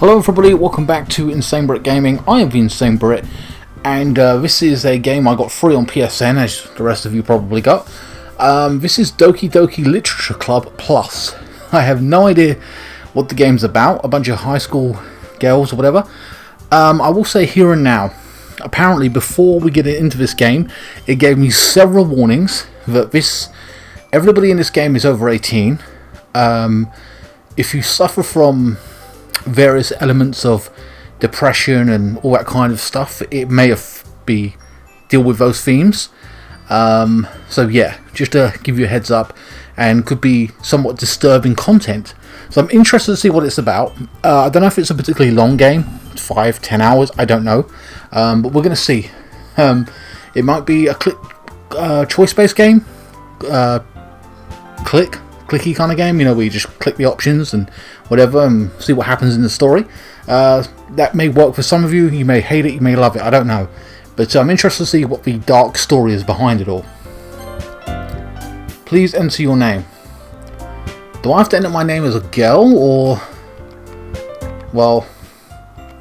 Hello everybody, welcome back to INSANEBRIT Gaming. I am the INSANEBRIT, and this is a game I got free on PSN, as the rest of you probably got. This is Doki Doki Literature Club Plus. I have no idea what the game's about, a bunch of high school girls or whatever. I will say here and now, apparently before we get into this game, it gave me several warnings that everybody in this game is over 18. If you suffer from various elements of depression and all that kind of stuff, it may deal with those themes. So yeah, just to give you a heads up, and could be somewhat disturbing content. So I'm interested to see what it's about. I don't know if it's a particularly long game, 5-10 hours, I don't know, but we're going to see. It might be a choice-based game, clicky kind of game, you know, where you just click the options and whatever and see what happens in the story. That may work for some of you. You may hate it, you may love it, I don't know, but I'm interested to see what the dark story is behind it all. Please enter your name. Do I have to enter my name as a girl, or... well,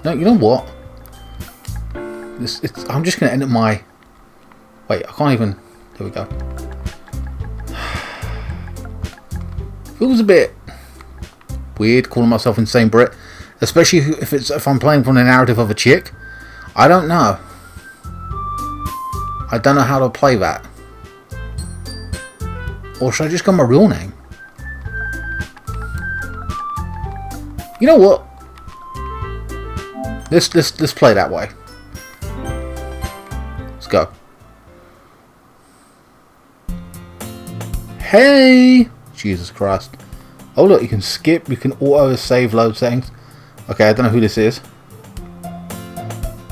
no, you know what, I'm just going to enter my... wait, I can't even... here we go. Feels a bit weird calling myself INSANEBRIT, especially if I'm playing from the narrative of a chick. I don't know. I don't know how to play that. Or should I just go my real name? You know what? Let's play that way. Let's go. Hey! Jesus Christ. Oh look, you can skip, you can auto save load settings. Okay, I don't know who this is.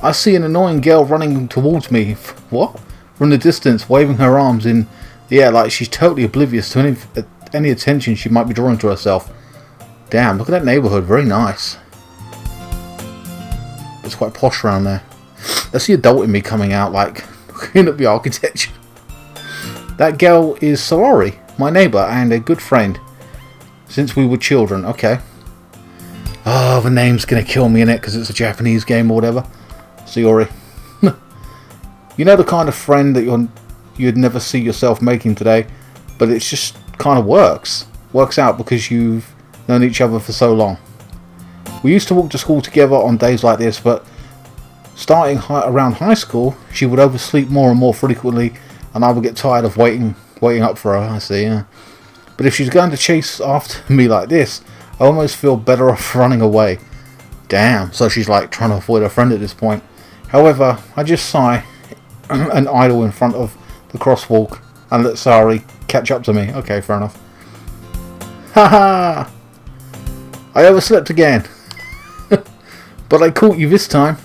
I see an annoying girl running towards me. What? From the distance, waving her arms in the air like she's totally oblivious to any attention she might be drawing to herself. Damn, look at that neighbourhood, very nice. It's quite posh around there. That's the adult in me coming out, like, looking at the architecture. That girl is Sayori, my neighbour and a good friend since we were children. Okay. Oh, the name's gonna kill me in it because it's a Japanese game or whatever. Sayori. You know, the kind of friend that you'd never see yourself making today, but it just kind of works out because you've known each other for so long. We used to walk to school together on days like this, but starting around high school, she would oversleep more and more frequently, and I would get tired of waiting up for her. I see, yeah. But if she's going to chase after me like this, I almost feel better off running away. Damn, so she's like trying to avoid her friend at this point. However, I just sigh and idle in front of the crosswalk and let Sayori catch up to me. Okay, fair enough. Haha! I overslept again. But I caught you this time.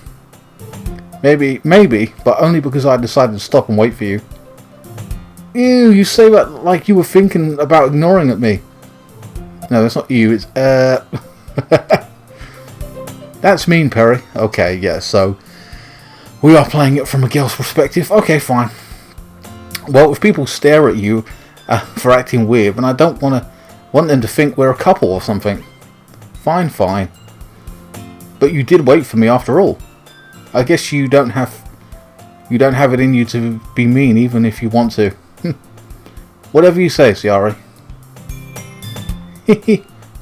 Maybe, but only because I decided to stop and wait for you. Ew, you say that like you were thinking about ignoring at me. No, that's not you, it's That's mean, Perry. Okay, yeah, so we are playing it from a girl's perspective. Okay, fine. Well, if people stare at you for acting weird, then I don't want them to think we're a couple or something. Fine. But you did wait for me after all. I guess you don't have it in you to be mean even if you want to. Whatever you say, Sayori.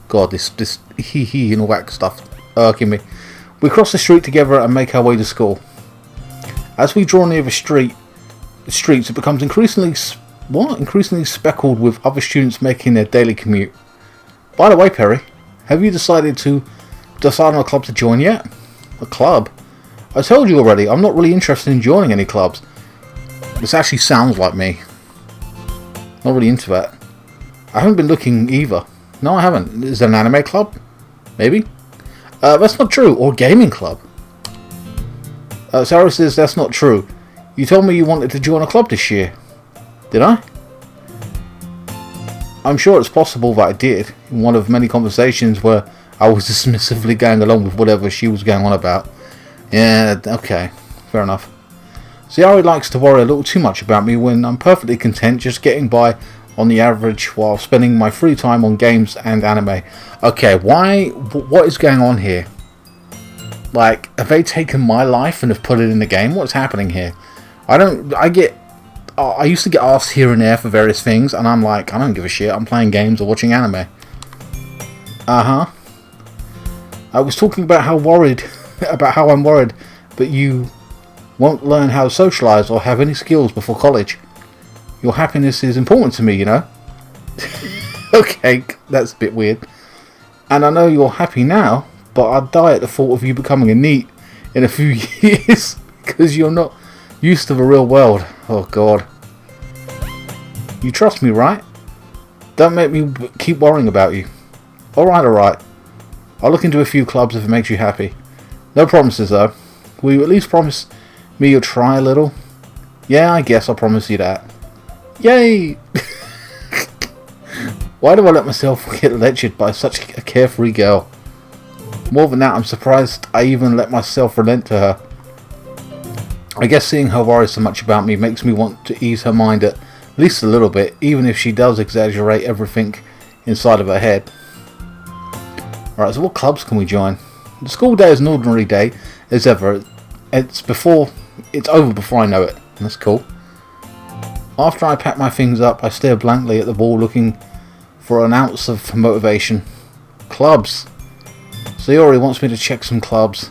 God, this hee and all that stuff irking me. We cross the street together and make our way to school. As we draw near the streets, it becomes increasingly speckled with other students making their daily commute. By the way, Perry, have you decided on a club to join yet? A club? I told you already, I'm not really interested in joining any clubs. This actually sounds like me. Not really into that. I haven't been looking either. No, I haven't. Is there an anime club? Maybe? That's not true. Or a gaming club. Sarah says that's not true. You told me you wanted to join a club this year. Did I? I'm sure it's possible that I did, in one of many conversations where I was dismissively going along with whatever she was going on about. Yeah, okay. Fair enough. Sayori likes to worry a little too much about me when I'm perfectly content just getting by on the average while spending my free time on games and anime. Okay, what is going on here? Like, have they taken my life and have put it in the game? What's happening here? I used to get asked here and there for various things, and I'm like, I don't give a shit. I'm playing games or watching anime. I was talking about how I'm worried, but you won't learn how to socialize or have any skills before college. Your happiness is important to me, you know? Okay, that's a bit weird. And I know you're happy now, but I'd die at the thought of you becoming a NEET in a few years, because you're not used to the real world. Oh god. You trust me, right? Don't make me keep worrying about you. Alright. I'll look into a few clubs if it makes you happy. No promises though. Will you at least promise me you'll try a little? Yeah, I guess I'll promise you that. Yay! Why do I let myself get lectured by such a carefree girl? More than that, I'm surprised I even let myself relent to her. I guess seeing her worry so much about me makes me want to ease her mind at least a little bit, even if she does exaggerate everything inside of her head. Alright, so what clubs can we join? The school day is an ordinary day as ever. It's over before I know it. That's cool. After I pack my things up, I stare blankly at the wall looking for an ounce of motivation. Clubs. Sayori wants me to check some clubs.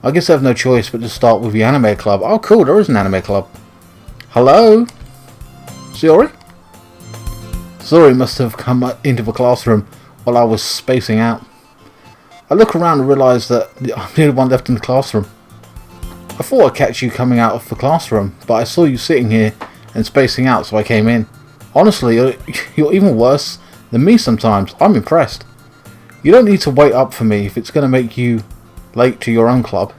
I guess I have no choice but to start with the anime club. Oh cool, there is an anime club. Hello? Sayori? Sayori must have come into the classroom while I was spacing out. I look around and realise that I'm the only one left in the classroom. I thought I'd catch you coming out of the classroom, but I saw you sitting here and spacing out, so I came in. Honestly, you're even worse than me sometimes. I'm impressed. You don't need to wait up for me if it's going to make you late to your own club.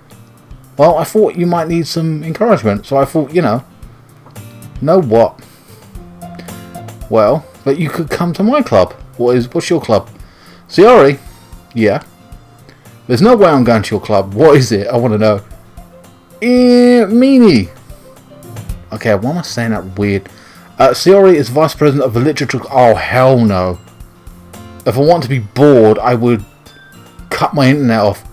Well, I thought you might need some encouragement, so I thought, you know. Know what? Well, but you could come to my club. What's your club? Sayori? Yeah. There's no way I'm going to your club. What is it? I want to know. Meanie. Okay, why am I saying that weird? Sayori is vice president of the literature. Oh, hell no. If I want to be bored, I would cut my internet off.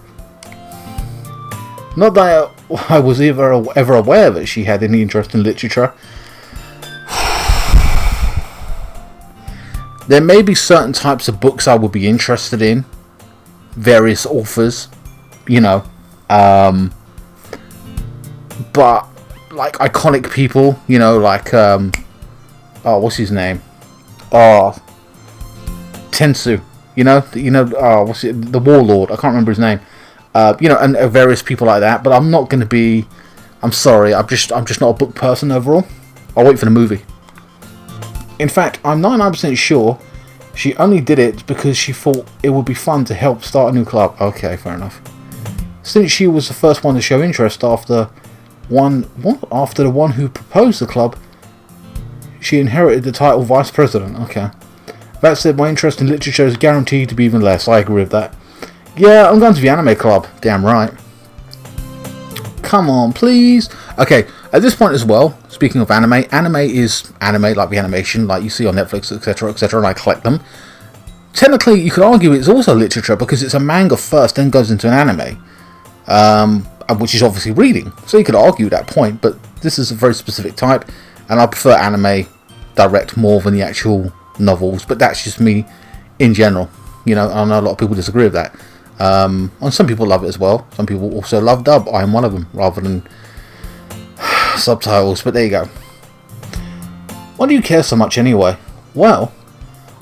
Not that I was ever aware that she had any interest in literature. There may be certain types of books I would be interested in. Various authors, you know. But, like, iconic people, you know, like, oh, what's his name? Oh, Tensu, you know, oh, what's it, the Warlord, I can't remember his name. You know, and various people like that, but I'm not going to be, I'm sorry, I'm just not a book person overall. I'll wait for the movie. In fact, I'm 99% sure she only did it because she thought it would be fun to help start a new club. Okay, fair enough. Since she was the first one to show interest after the one who proposed the club, she inherited the title Vice President. Okay. That said, my interest in literature is guaranteed to be even less. I agree with that. Yeah, I'm going to the anime club. Damn right. Come on, please. Okay, at this point as well, speaking of anime, anime is anime, like the animation, like you see on Netflix, etc., and I collect them. Technically, you could argue it's also literature because it's a manga first, then goes into an anime. Which is obviously reading. So you could argue that point, but this is a very specific type, and I prefer anime direct more than the actual novels, but that's just me in general. You know, I know a lot of people disagree with that. And some people love it as well. Some people also love dub. I am one of them, rather than subtitles, but there you go. Why do you care so much anyway? Well,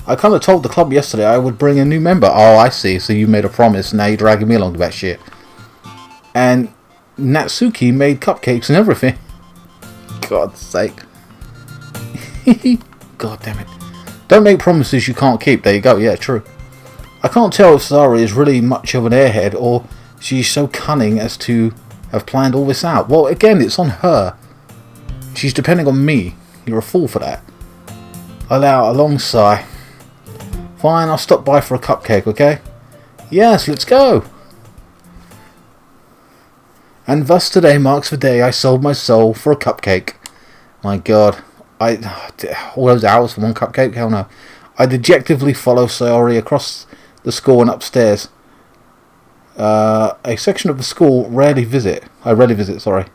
I kind of told the club yesterday I would bring a new member. Oh, I see. So you made a promise, now you're dragging me along to that shit. And Natsuki made cupcakes and everything. God's sake. God damn it. Don't make promises you can't keep. There you go. Yeah, true. I can't tell if Sayori is really much of an airhead or she's so cunning as to have planned all this out. Well, again, it's on her. She's depending on me. You're a fool for that. I allow a long sigh. Fine, I'll stop by for a cupcake, okay? Yes, let's go. And thus today marks the day I sold my soul for a cupcake. My God. All those hours for one cupcake? Hell no. I dejectively follow Sayori across the school and upstairs. A section of the school I rarely visit, sorry.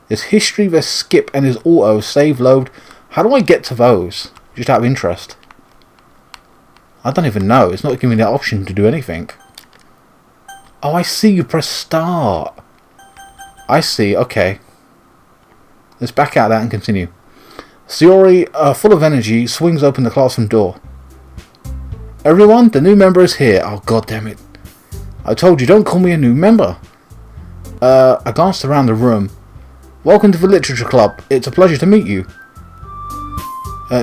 There's history, there's skip, and there's auto, save, load. How do I get to those? Just out of interest. I don't even know. It's not giving me that option to do anything. Oh, I see. You press start. I see. Okay. Let's back out of that and continue. Sayori, full of energy, swings open the classroom door. Everyone, the new member is here. Oh, god damn it. I told you, don't call me a new member. I glanced around the room. Welcome to the literature club. It's a pleasure to meet you.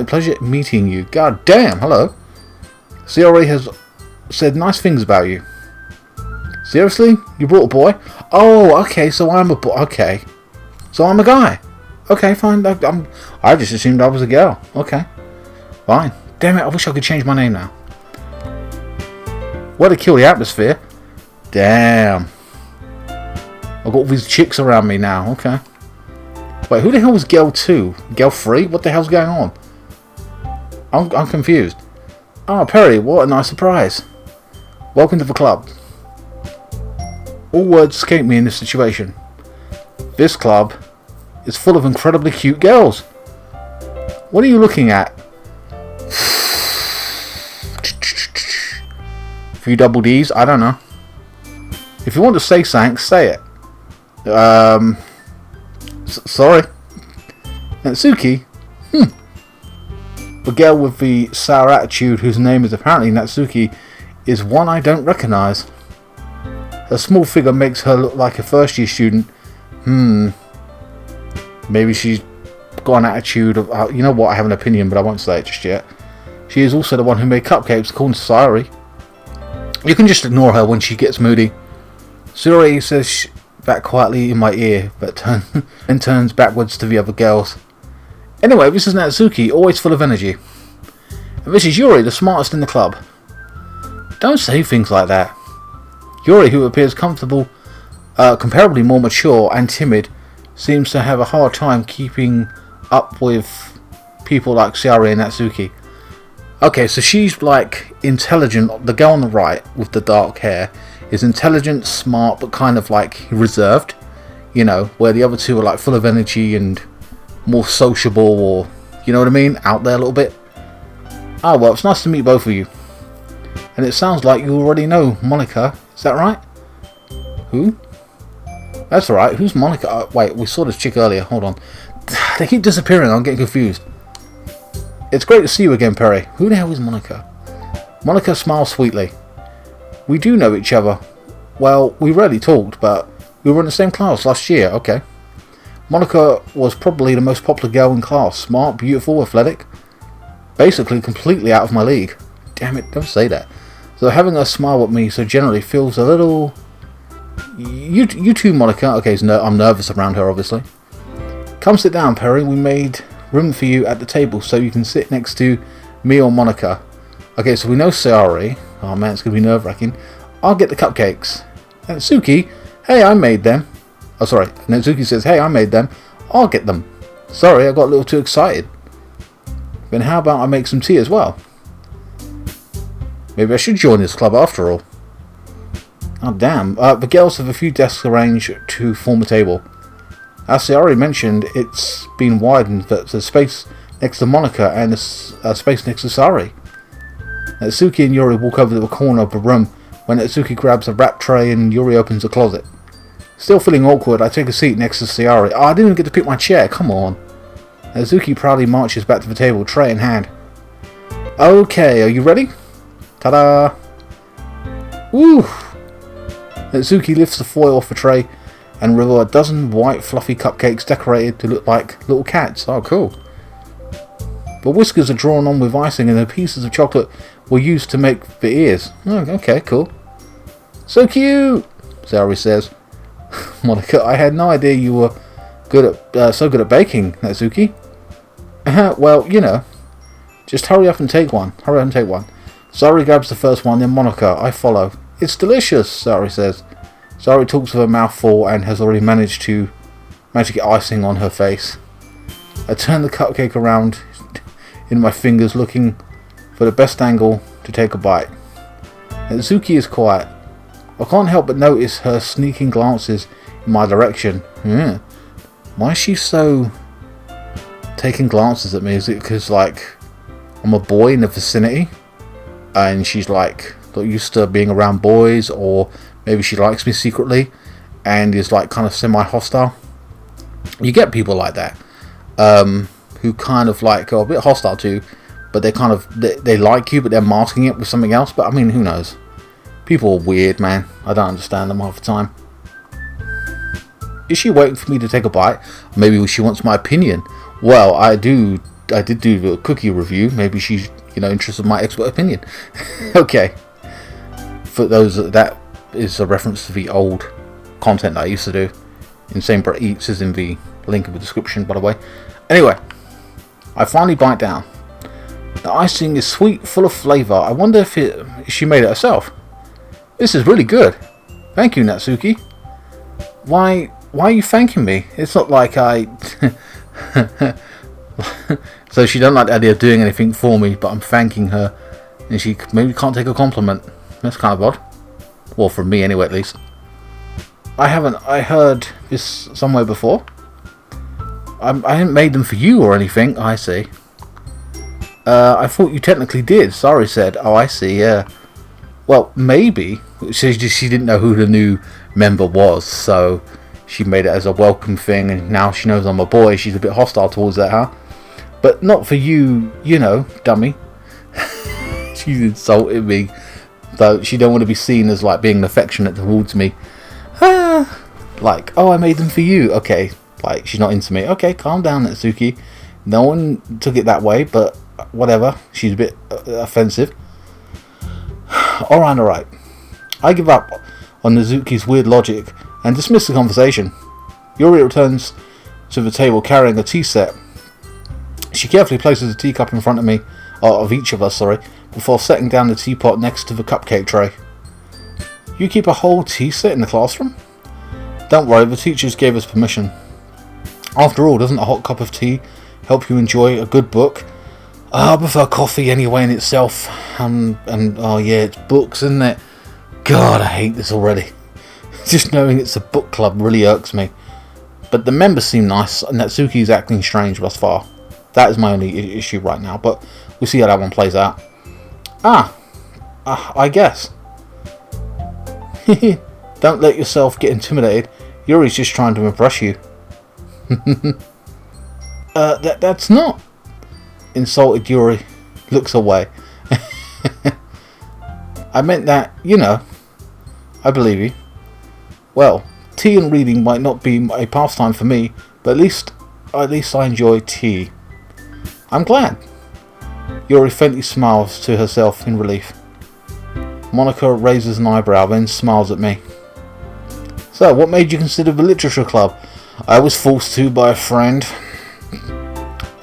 Pleasure meeting you. God damn, hello. Sayori has said nice things about you. Seriously? You brought a boy? Oh, okay, so I'm a boy. Okay. So I'm a guy. Okay, fine. I just assumed I was a girl. Okay. Fine. Damn it, I wish I could change my name now. Way to kill the atmosphere. Damn. I've got all these chicks around me now. Okay. Wait, who the hell was girl 2? Girl 3? What the hell's going on? I'm confused. Oh, Perry, what a nice surprise. Welcome to the club. All words escape me in this situation. This club is full of incredibly cute girls. What are you looking at? A few double D's? I don't know. If you want to say something, say it. Sorry. Natsuki? The girl with the sour attitude, whose name is apparently Natsuki, is one I don't recognise. Her small figure makes her look like a first-year student. Maybe she's got an attitude of... you know what, I have an opinion, but I won't say it just yet. She is also the one who made cupcakes, according to Sayori. You can just ignore her when she gets moody. Sayori says that quietly in my ear, but then turns backwards to the other girls. Anyway, this is Natsuki, always full of energy. And this is Yuri, the smartest in the club. Don't say things like that. Yuri, who appears comfortable, comparably more mature and timid, seems to have a hard time keeping up with people like Sayori and Natsuki. Okay, so she's like intelligent. The girl on the right with the dark hair is intelligent, smart, but kind of like reserved. You know, where the other two are like full of energy and more sociable, or you know what I mean, out there a little bit. Ah, well, it's nice to meet both of you. And it sounds like you already know Monica. Is that right? Who? That's right. Who's Monica? Wait, we saw this chick earlier. Hold on. They keep disappearing. I'm getting confused. It's great to see you again, Perry. Who the hell is Monica? Monica smiles sweetly. We do know each other. Well, we rarely talked, but we were in the same class last year. Okay. Monica was probably the most popular girl in class. Smart, beautiful, athletic. Basically completely out of my league. Damn it, don't say that. So having her smile at me so generally feels a little... You too, Monica. Okay, so I'm nervous around her, obviously. Come sit down, Perry. We made room for you at the table so you can sit next to me or Monica. Okay, so we know Sayori. Oh man, it's going to be nerve-wracking. I'll get the cupcakes. Natsuki, hey, I made them. Oh, sorry. Natsuki says, hey, I made them. I'll get them. Sorry, I got a little too excited. Then how about I make some tea as well? Maybe I should join this club after all. Oh, damn. The girls have a few desks arranged to form a table. As Sayori mentioned, it's been widened. There's a space next to Monica and a space next to Sayori. Natsuki and Yuri walk over to the corner of the room when Natsuki grabs a wrap tray and Yuri opens a closet. Still feeling awkward, I take a seat next to Sayori. Oh, I didn't even get to pick my chair. Come on. Natsuki proudly marches back to the table, tray in hand. Okay, are you ready? Ta-da! Woo! Natsuki lifts the foil off the tray and reveals a dozen white fluffy cupcakes decorated to look like little cats. Oh, cool. The whiskers are drawn on with icing and the pieces of chocolate were used to make the ears. Oh, okay, cool. So cute! Sayori says. Monica, I had no idea you were so good at baking, Natsuki. Well, you know. Just hurry up and take one. Hurry up and take one. Sayori grabs the first one, then Monica. I follow. It's delicious, Sayori says. Sayori talks with her mouth full and has already managed to get icing on her face. I turn the cupcake around in my fingers, looking for the best angle to take a bite. Natsuki is quiet. I can't help but notice her sneaking glances in my direction. Yeah. Why is she so taking glances at me? Is it because, like, I'm a boy in the vicinity and she's like not used to being around boys, or maybe she likes me secretly and is like kind of semi-hostile? You get people like that, who kind of like are a bit hostile to you, but they kind of they like you, but they're masking it with something else. But I mean, who knows? People are weird, man. I don't understand them half the time. Is she waiting for me to take a bite? Maybe she wants my opinion. Well, I did do a cookie review. Maybe she's, interested in my expert opinion. Okay. For those, that is a reference to the old content that I used to do. INSANEBRIT Eats is in the link in the description, by the way. Anyway, I finally bite down. The icing is sweet, full of flavour. I wonder if she made it herself. This is really good. Thank you, Natsuki. Why are you thanking me? It's not like I... So she don't like the idea of doing anything for me, but I'm thanking her, and she maybe can't take a compliment. That's kind of odd. Well, from me anyway, at least. I heard this somewhere before. I haven't made them for you or anything. I see. I thought you technically did. Sayori said. Oh, I see, yeah. Well, maybe. She didn't know who the new member was, so she made it as a welcome thing, and now she knows I'm a boy. She's a bit hostile towards that, huh? But not for you, dummy. She's insulted me. Though she don't want to be seen as like being affectionate towards me. Like, oh, I made them for you. Okay, like she's not into me. Okay, calm down, Natsuki. No one took it that way, but whatever. She's a bit offensive. Alright. I give up on Natsuki's weird logic and dismiss the conversation. Yuri returns to the table carrying a tea set. She carefully places a teacup in front of me, of each of us, before setting down the teapot next to the cupcake tray. You keep a whole tea set in the classroom? Don't worry, the teachers gave us permission. After all, doesn't a hot cup of tea help you enjoy a good book? I prefer coffee anyway in itself. And oh yeah, it's books, isn't it? God, I hate this already. Just knowing it's a book club really irks me. But the members seem nice, and Natsuki's acting strange thus far. That is my only issue right now, but we'll see how that one plays out. I guess. Don't let yourself get intimidated. Yuri's just trying to impress you. That's not... Insulted Yuri. Looks away. I meant that, I believe you. Well, tea and reading might not be a pastime for me, but at least I enjoy tea. I'm glad. Yuri faintly smiles to herself in relief. Monica raises an eyebrow, then smiles at me. So, what made you consider the literature club? I was forced to by a friend.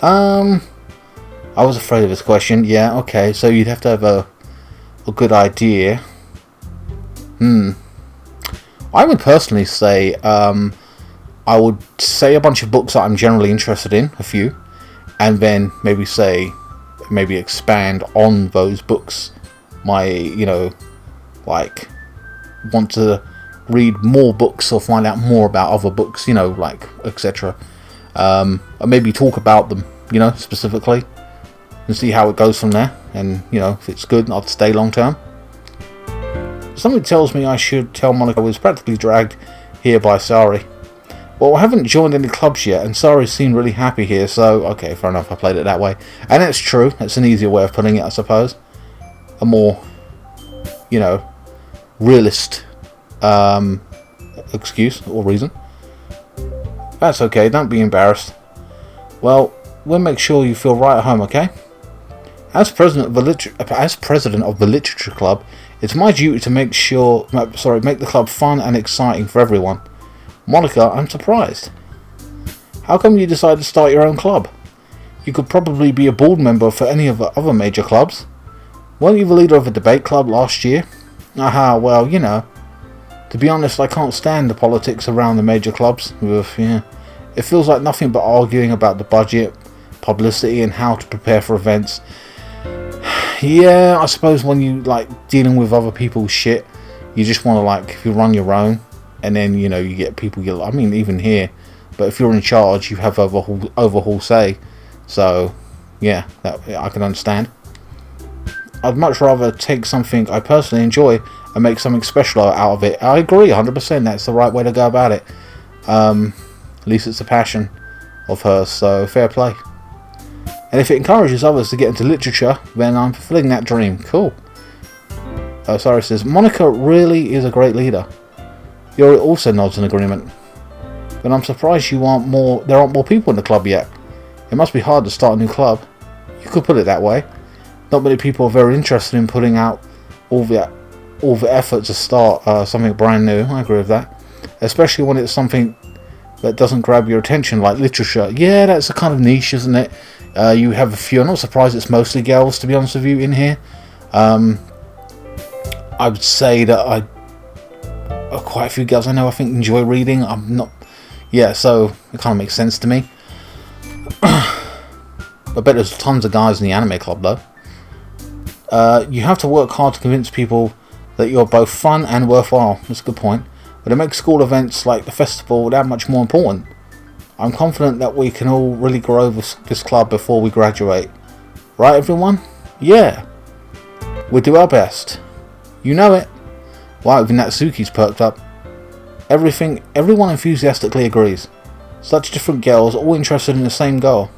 I was afraid of this question. Yeah, okay, so you'd have to have a good idea. I would personally say, I would say a bunch of books that I'm generally interested in, a few, and then maybe expand on those books. Like, want to read more books or find out more about other books, like, etc. Or maybe talk about them, specifically, and see how it goes from there. And, if it's good, I'll stay long term. Something tells me I should tell Monica I was practically dragged here by Sayori. Well, I haven't joined any clubs yet, and Sayori seemed really happy here, so, okay, fair enough, I played it that way. And it's true, it's an easier way of putting it, I suppose. A more, realist excuse or reason. That's okay, don't be embarrassed. Well, we'll make sure you feel right at home, okay? As president of the literature club, it's my duty to make the club fun and exciting for everyone. Monica, I'm surprised. How come you decided to start your own club? You could probably be a board member for any of the other major clubs. Weren't you the leader of a debate club last year? Aha, well, to be honest, I can't stand the politics around the major clubs. It feels like nothing but arguing about the budget, publicity, and how to prepare for events. Yeah, I suppose when you like dealing with other people's shit, You just want to, like, if you run your own, and then, you know, you get people, I mean, even here, but if you're in charge, you have overhaul say. So, yeah, that I can understand. I'd much rather take something I personally enjoy and make something special out of it. I agree 100%. That's the right way to go about it. At least it's a passion of hers, so fair play. And if it encourages others to get into literature, then I'm fulfilling that dream. Cool. Sayori says, Monica really is a great leader. Yuri also nods in agreement. But I'm surprised there aren't more people in the club yet. It must be hard to start a new club. You could put it that way. Not many people are very interested in putting out all the effort to start something brand new. I agree with that. Especially when it's something that doesn't grab your attention, like literature. Yeah, that's a kind of niche, isn't it? You have a few. I'm not surprised it's mostly girls, to be honest with you, in here. I would say that quite a few girls I know, I think, enjoy reading. I'm not... Yeah, so it kind of makes sense to me. I bet there's tons of guys in the anime club, though. You have to work hard to convince people that you're both fun and worthwhile. That's a good point. But it makes school events like the festival that much more important. I'm confident that we can all really grow this club before we graduate. Right, everyone? Yeah. We'll do our best. You know it. Wow, even Natsuki's perked up. Everyone enthusiastically agrees. Such different girls, all interested in the same goal.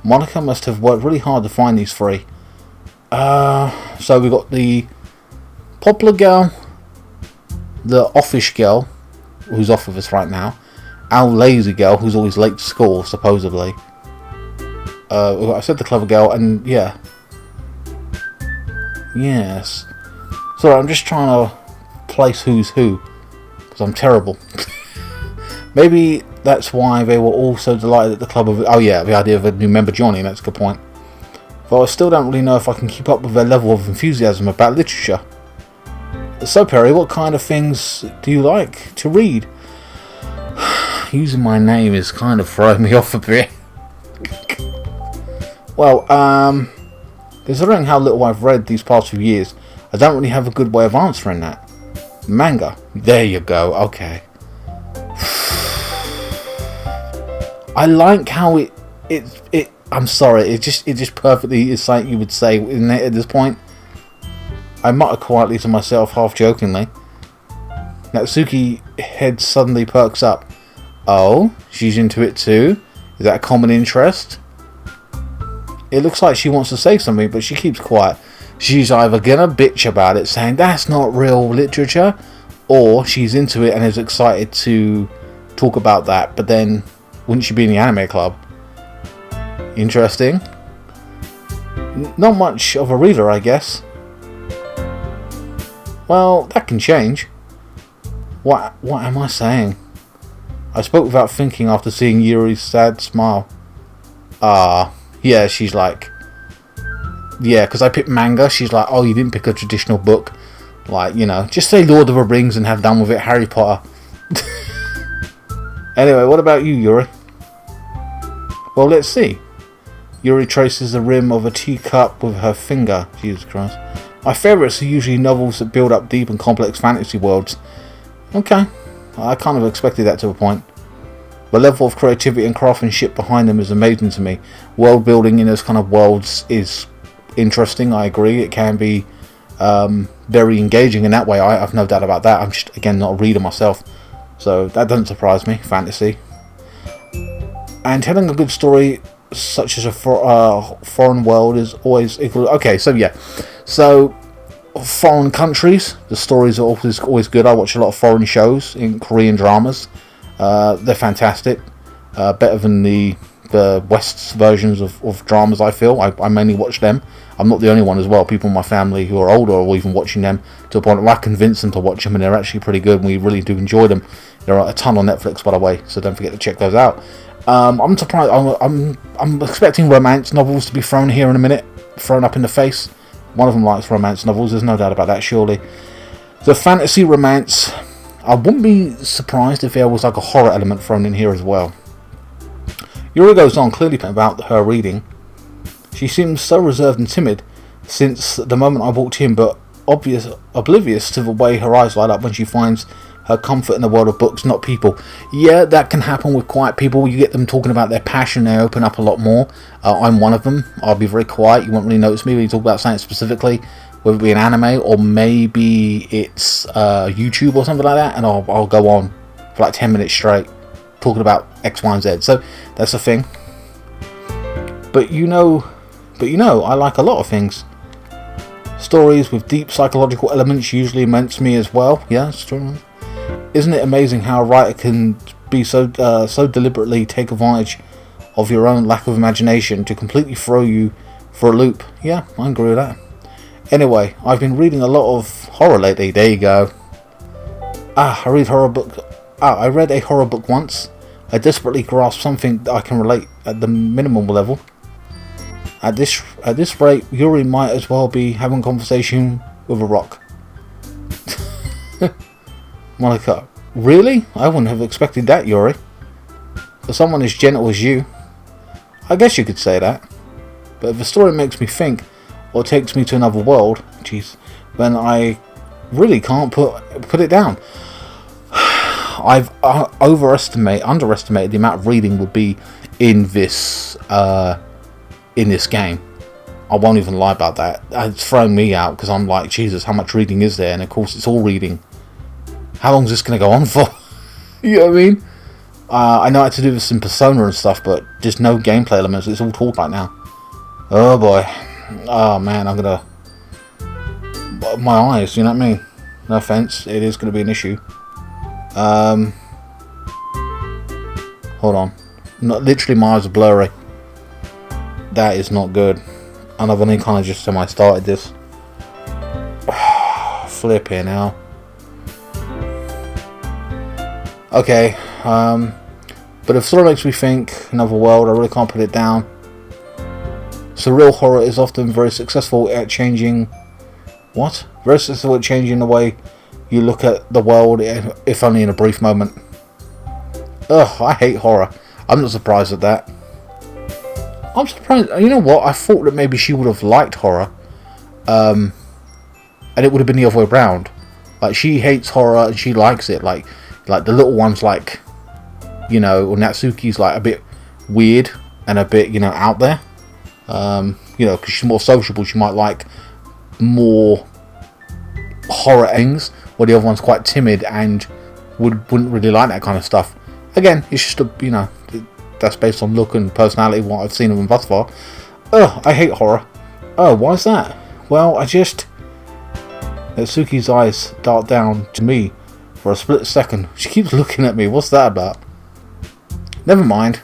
Monica must have worked really hard to find these three. So we got the popular girl, the offish girl, who's off with us right now, our lazy girl, who's always late to school, supposedly. I said the clever girl, and yeah. Yes. Sorry, I'm just trying to place who's who, because I'm terrible. Maybe that's why they were all so delighted at the club of... Oh yeah, the idea of a new member joining, that's a good point. But I still don't really know if I can keep up with their level of enthusiasm about literature. So Perry, what kind of things do you like to read? Using my name is kind of throwing me off a bit. Well, considering how little I've read these past few years, I don't really have a good way of answering that. Manga. There you go. Okay. I like how it. I'm sorry. It just perfectly is something you would say at this point. I mutter quietly to myself, half jokingly. Natsuki head suddenly perks up. Oh, she's into it too? Is that a common interest? It looks like she wants to say something, but she keeps quiet. She's either gonna bitch about it, saying that's not real literature, or she's into it and is excited to talk about that, but then wouldn't she be in the anime club? Interesting. Not much of a reader, I guess. Well, that can change. What am I saying? I spoke without thinking after seeing Yuri's sad smile. Yeah, she's like... Yeah, because I picked manga. She's like, oh, you didn't pick a traditional book. Like, you know, just say Lord of the Rings and have done with it, Harry Potter. Anyway, what about you, Yuri? Well, let's see. Yuri traces the rim of a teacup with her finger. Jesus Christ. My favourites are usually novels that build up deep and complex fantasy worlds. Okay, I kind of expected that to a point. The level of creativity and craftsmanship behind them is amazing to me. World building in those kind of worlds is interesting, I agree. It can be very engaging in that way. I have no doubt about that. I'm just, again, not a reader myself, so that doesn't surprise me. Fantasy. And telling a good story such as a foreign world is always equal. Okay, so yeah. So, foreign countries, the stories are always good. I watch a lot of foreign shows in Korean dramas. They're fantastic. Better than the West's versions of dramas, I feel. I mainly watch them. I'm not the only one as well. People in my family who are older are even watching them to a point where I convince them to watch them, and they're actually pretty good, and we really do enjoy them. There are a ton on Netflix, by the way, so don't forget to check those out. I'm surprised. I'm expecting romance novels to be thrown here in a minute, thrown up in the face. One of them likes romance novels. There's no doubt about that, surely. The fantasy romance. I wouldn't be surprised if there was like a horror element thrown in here as well. Yuri goes on clearly about her reading. She seems so reserved and timid since the moment I walked in, but oblivious to the way her eyes light up when she finds her comfort in the world of books, not people. Yeah, that can happen with quiet people. You get them talking about their passion, they open up a lot more. I'm one of them. I'll be very quiet. You won't really notice me when you talk about something specifically, whether it be an anime or maybe it's YouTube or something like that, and I'll go on for like 10 minutes straight talking about X, Y, and Z. So that's a thing. But you know, I like a lot of things. Stories with deep psychological elements usually immense me as well. Yeah, it's true. Isn't it amazing how a writer can be so deliberately take advantage of your own lack of imagination to completely throw you for a loop? Yeah, I agree with that. Anyway, I've been reading a lot of horror lately. There you go. I read horror book. I read a horror book once. I desperately grasped something that I can relate at the minimum level. At this rate, Yuri might as well be having a conversation with a rock. Monica, really? I wouldn't have expected that, Yuri. For someone as gentle as you. I guess you could say that. But if the story makes me think, or takes me to another world, jeez, then I really can't put it down. I've underestimated the amount of reading would be in this game. I won't even lie about that. It's thrown me out because I'm like, Jesus, how much reading is there? And of course, it's all reading. How long is this going to go on for? You know what I mean? I know I had to do this in Persona and stuff, but just no gameplay elements. It's all talk right now. Oh boy. Oh man, I'm gonna... My eyes, you know what I mean? No offense, it is going to be an issue. Hold on. Literally my eyes are blurry. That is not good. And I've only kind of just time I started this. Flipping hell. Okay, but if story makes me think another world, I really can't put it down. Surreal horror is often very successful at changing... What? Very successful at changing the way you look at the world, if only in a brief moment. Ugh, I hate horror. I'm not surprised at that. I'm surprised. You know what? I thought that maybe she would have liked horror. And it would have been the other way around. Like, she hates horror and she likes it. Like the little ones, like, you know, Natsuki's like a bit weird and a bit, you know, out there. You know, because she's more sociable, she might like more horror things, while the other one's quite timid and wouldn't really like that kind of stuff. Again, it's just a, you know, that's based on look and personality, what I've seen of them thus far. Ugh, I hate horror. Oh, why is that? Well, Natsuki's eyes dart down to me for a split second. She keeps looking at me. What's that about? Never mind.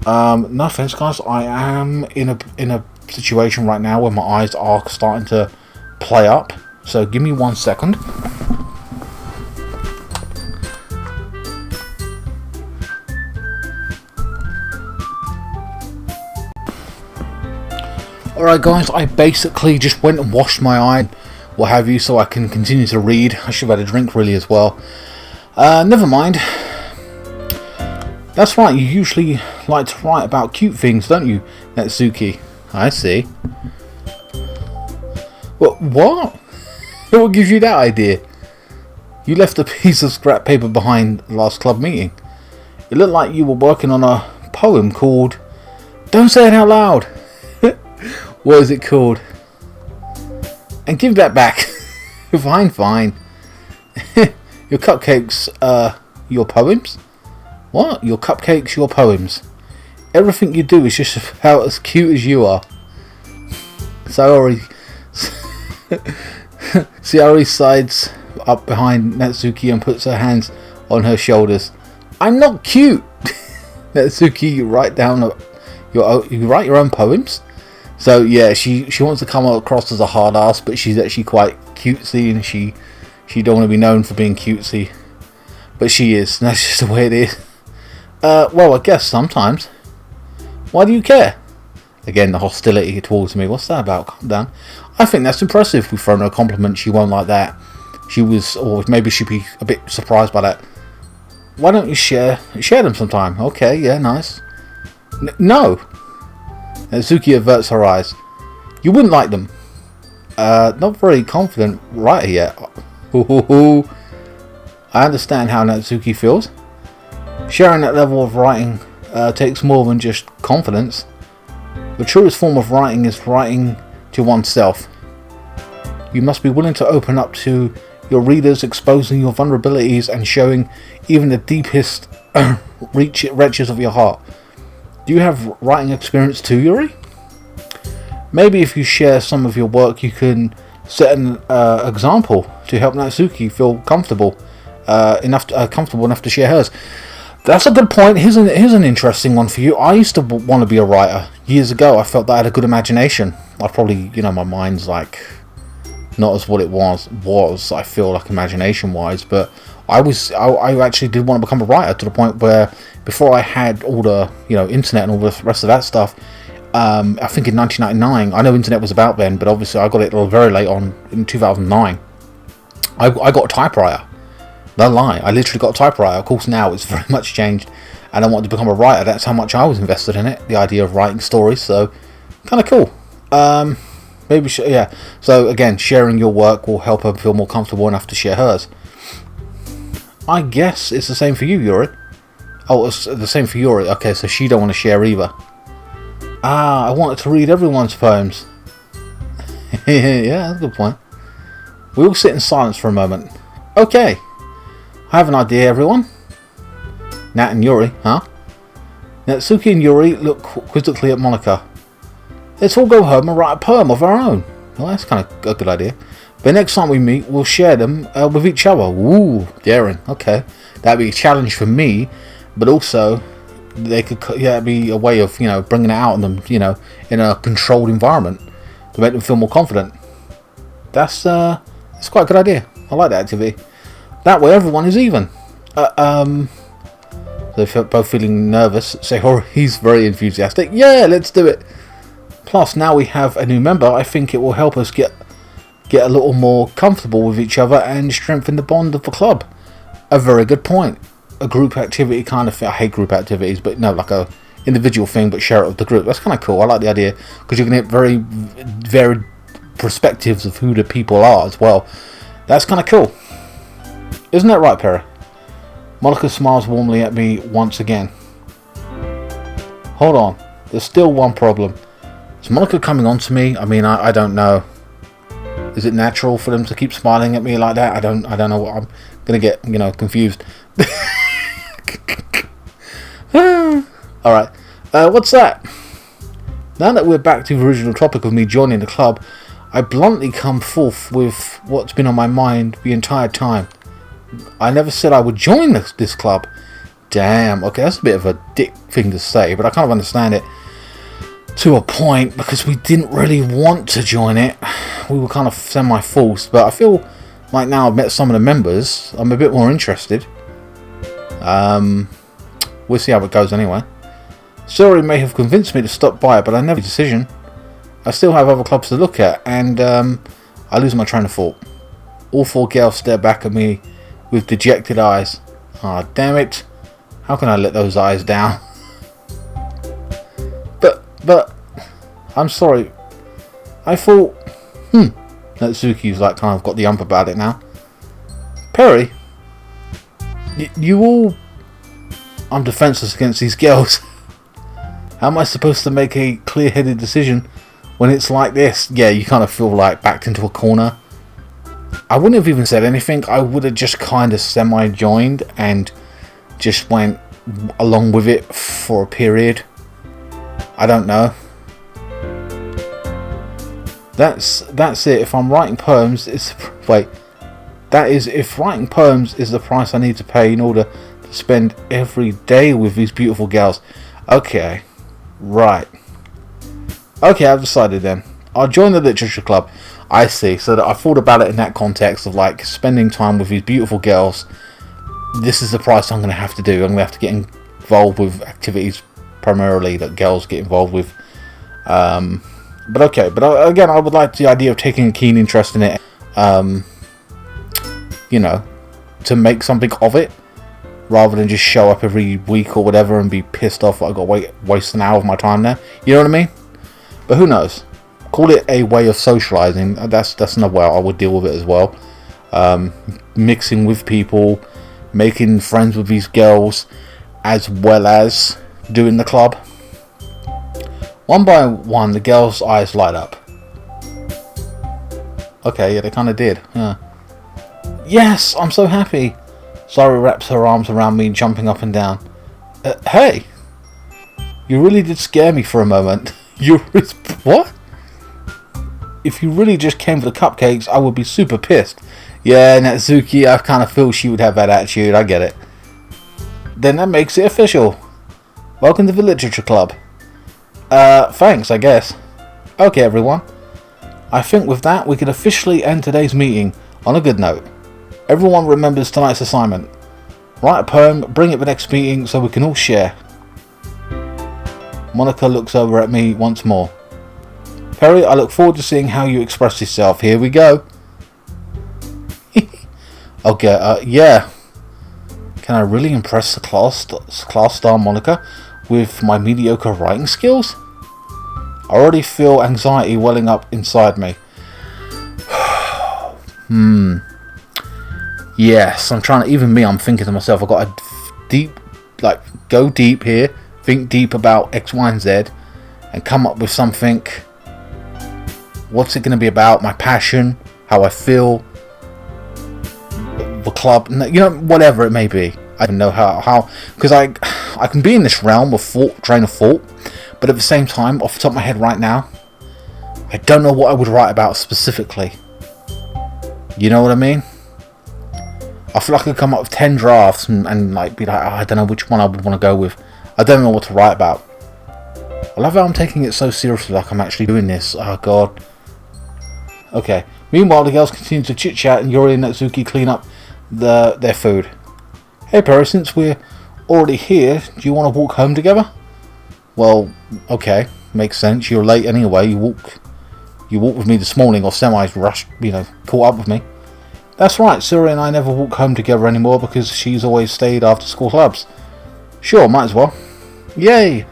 No offense, guys. I am in a situation right now where my eyes are starting to play up. So give me 1 second. Alright guys, I basically just went and washed my eye, what have you, so I can continue to read. I should have had a drink really as well. Never mind. That's right, you usually like to write about cute things, don't you, Natsuki? I see. What? What gives you that idea? You left a piece of scrap paper behind the last club meeting. It looked like you were working on a poem called... Don't say it out loud! What is it called? And give that back. Fine. Your cupcakes, your poems? What? Your cupcakes, your poems. Everything you do is just about as cute as you are. Sayori sides up behind Natsuki and puts her hands on her shoulders. I'm not cute! Natsuki, you write your own poems? So yeah, she wants to come across as a hard ass, but she's actually quite cutesy, and she don't want to be known for being cutesy. But she is, and that's just the way it is. Well, I guess sometimes. Why do you care? Again, the hostility towards me. What's that about? Calm down. I think that's impressive. We've thrown her a compliment. She won't like that. She was, or maybe she'd be a bit surprised by that. Why don't you share them sometime? Okay, yeah, nice. No. Natsuki averts her eyes. You wouldn't like them. Not very confident writer yet. I understand how Natsuki feels. Sharing that level of writing takes more than just confidence. The truest form of writing is writing to oneself. You must be willing to open up to your readers, exposing your vulnerabilities and showing even the deepest reaches of your heart. Do you have writing experience too, Yuri? Maybe if you share some of your work, you can set an example to help Natsuki feel comfortable enough to share hers. That's a good point. Here's an interesting one for you. I used to want to be a writer years ago. I felt that I had a good imagination. I probably, my mind's like not as what it was. I feel like imagination wise, but I actually did want to become a writer to the point where before I had all the internet and all the rest of that stuff. I think in 1999, I know internet was about then, but obviously I got it very late on in 2009. I got a typewriter. No lie, I literally got a typewriter. Of course now it's very much changed and I wanted to become a writer. That's how much I was invested in it, the idea of writing stories, so kind of cool. Yeah, so again, sharing your work will help her feel more comfortable enough to share hers. I guess it's the same for you, Yuri. Oh, it's the same for Yuri. Okay, so she don't want to share either. I wanted to read everyone's poems. Yeah, that's a good point. We all sit in silence for a moment. Okay, I have an idea, everyone. Nat and Yuri, huh? Natsuki and Yuri look quizzically at Monika. Let's all go home and write a poem of our own. Well, that's kind of a good idea. But next time we meet, we'll share them with each other. Ooh, daring. Okay, that'd be a challenge for me, but also they could, be a way of bringing it out in them, in a controlled environment to make them feel more confident. That's quite a good idea. I like that activity. That way, everyone is even. They're both feeling nervous. He's very enthusiastic. Yeah, let's do it. Plus, now we have a new member. I think it will help us get a little more comfortable with each other and strengthen the bond of the club. A very good point. A group activity kind of thing. I hate group activities, but no, like a individual thing, but share it with the group. That's kind of cool. I like the idea because you can get very varied perspectives of who the people are as well. That's kind of cool. Isn't that right, Perry? Monika smiles warmly at me once again. Hold on. There's still one problem. Is Monika coming on to me? I mean, I don't know. Is it natural for them to keep smiling at me like that? I don't know what I'm gonna get, confused. Alright. What's that? Now that we're back to the original topic of me joining the club, I bluntly come forth with what's been on my mind the entire time. I never said I would join this club. Damn, okay, that's a bit of a dick thing to say, but I kind of understand it to a point because we didn't really want to join it. We were kind of semi-forced, but I feel like now I've met some of the members, I'm a bit more interested. We'll see how it goes anyway. Sayori may have convinced me to stop by, but I never made a decision. I still have other clubs to look at, and I lose my train of thought. All four girls stare back at me with dejected eyes. Ah, oh, damn it. How can I let those eyes down? But, I'm sorry. I thought, Natsuki's like kind of got the ump about it now. Perry, you all... I'm defenseless against these girls. How am I supposed to make a clear-headed decision when it's like this? Yeah, you kind of feel like backed into a corner. I wouldn't have even said anything. I would have just kind of semi-joined and just went along with it for a period. I don't know. That's it. If I'm writing poems, if writing poems is the price I need to pay in order to spend every day with these beautiful girls. Okay, right. Okay, I've decided then. I'll join the literature club. I see. So that I thought about it in that context of like spending time with these beautiful girls. This is the price I'm going to have to do. I'm going to have to get involved with activities primarily that girls get involved with. But okay. But again, I would like the idea of taking a keen interest in it. To make something of it, rather than just show up every week or whatever and be pissed off that I got to waste an hour of my time there. You know what I mean? But who knows? call it a way of socializing. That's another way I would deal with it as well. Mixing with people, making friends with these girls, as well as doing the club. One by one, the girls' eyes light up. Okay, yeah, they kind of did. Yeah. Yes, I'm so happy. Sayori wraps her arms around me, jumping up and down. Hey, you really did scare me for a moment. What? If you really just came for the cupcakes, I would be super pissed. Yeah, Natsuki, I kind of feel she would have that attitude. I get it. Then that makes it official. Welcome to the Literature Club. Thanks, I guess. Okay, everyone. I think with that, we could officially end today's meeting on a good note. Everyone remembers tonight's assignment. Write a poem, bring it the next meeting so we can all share. Monica looks over at me once more. Perry, I look forward to seeing how you express yourself. Here we go. Okay, yeah. Can I really impress the class star Monica with my mediocre writing skills? I already feel anxiety welling up inside me. Yes, I'm trying to, even me, I'm thinking to myself, I've got to go deep here, think deep about X, Y, and Z, and come up with something. What's it going to be about? My passion, how I feel, the club, whatever it may be. I don't know how, because I can be in this realm of train of thought, but at the same time, off the top of my head right now, I don't know what I would write about specifically. You know what I mean? I feel like I could come up with 10 drafts and be like, I don't know which one I would want to go with. I don't know what to write about. I love how I'm taking it so seriously, like I'm actually doing this. Oh god. Okay. Meanwhile, the girls continue to chit chat and Yuri and Natsuki clean up their food. Hey Perry, since we're already here, do you want to walk home together? Well, okay, makes sense. You're late anyway. You walked with me this morning, or rushed, caught up with me. That's right, Sayori and I never walk home together anymore because she's always stayed after school clubs. Sure, might as well. Yay!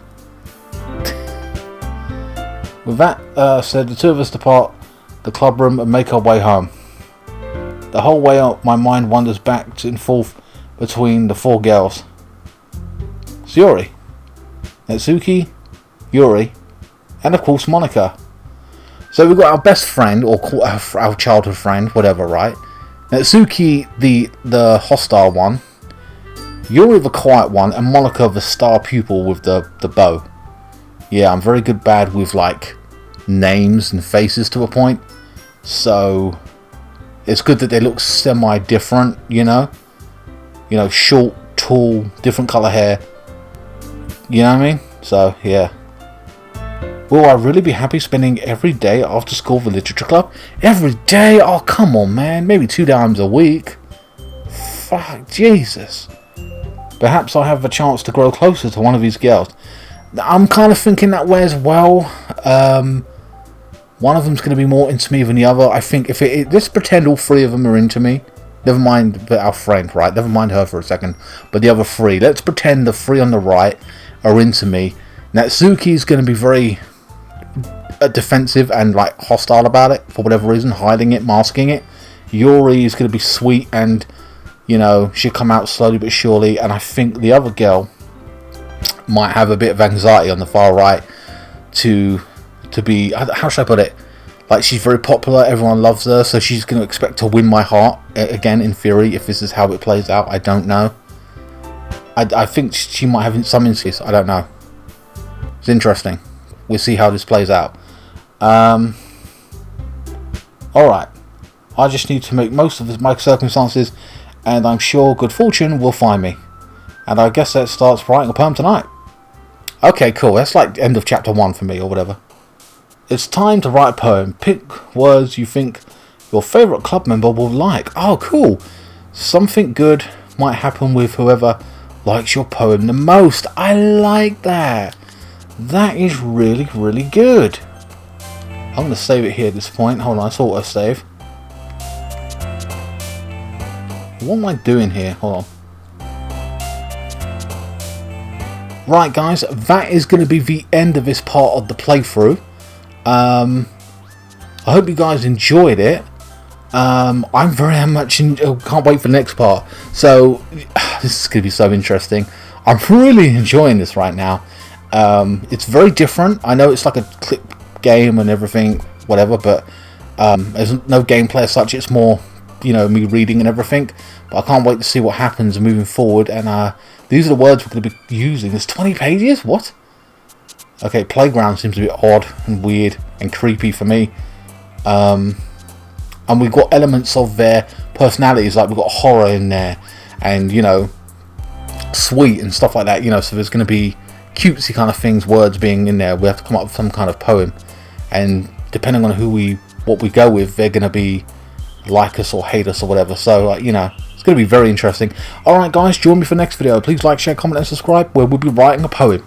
With that said, the two of us depart the club room and make our way home. The whole way up, my mind wanders back and forth between the four girls. Sayori, Natsuki, Yuri, and of course Monica. So we've got our best friend, or our childhood friend, whatever, right? Natsuki, the hostile one, Yuri the quiet one, and Monica the star pupil with the bow. Yeah, I'm very bad with names and faces to a point, so it's good that they look semi-different, short, tall, different colour hair, you know what I mean? So, yeah. Will I really be happy spending every day after school for Literature Club? Every day? Oh, come on, man. Maybe 2 times a week. Fuck, Jesus. Perhaps I'll have a chance to grow closer to one of these girls. I'm kind of thinking that way as well. One of them's going to be more into me than the other. I think let's pretend all 3 of them are into me. Never mind our friend, right? Never mind her for a second. But the other 3. Let's pretend the 3 on the right are into me. Natsuki's going to be very defensive and hostile about it for whatever reason, hiding it, masking it. Yuri is going to be sweet and she'll come out slowly but surely, and I think the other girl might have a bit of anxiety on the far right to be, how should I put it, she's very popular, everyone loves her, so she's going to expect to win my heart again, in theory, if this is how it plays out. I don't know. I think she might have some instances. I don't know. It's interesting. We'll see how this plays out. Alright. I just need to make most of my circumstances, and I'm sure good fortune will find me. And I guess that starts writing a poem tonight. Okay, cool. That's end of chapter 1 for me, or whatever. It's time to write a poem. Pick words you think your favourite club member will like. Oh, cool. Something good might happen with whoever likes your poem the most. I like that. That is really, really good. I'm going to save it here at this point. Hold on, I saw what I save. What am I doing here? Hold on. Right, guys, that is going to be the end of this part of the playthrough. I hope you guys enjoyed it. I'm very much can't wait for the next part. So this is going to be so interesting. I'm really enjoying this right now. It's very different. I know it's like a clip game and everything, whatever, but there's no gameplay as such. It's more, you know, me reading and everything. But I can't wait to see what happens moving forward. And these are the words we're going to be using. There's 20 pages? What? Okay, playground seems a bit odd and weird and creepy for me. And we've got elements of their personalities, like we've got horror in there, and, you know, sweet and stuff like that, you know. So there's going to be cutesy kind of things, words being in there. We have to come up with some kind of poem, and depending on what we go with, they're going to be like us or hate us or whatever. So you know, it's going to be very interesting. Alright guys, join me for the next video. Please like, share, comment and subscribe, where we'll be writing a poem.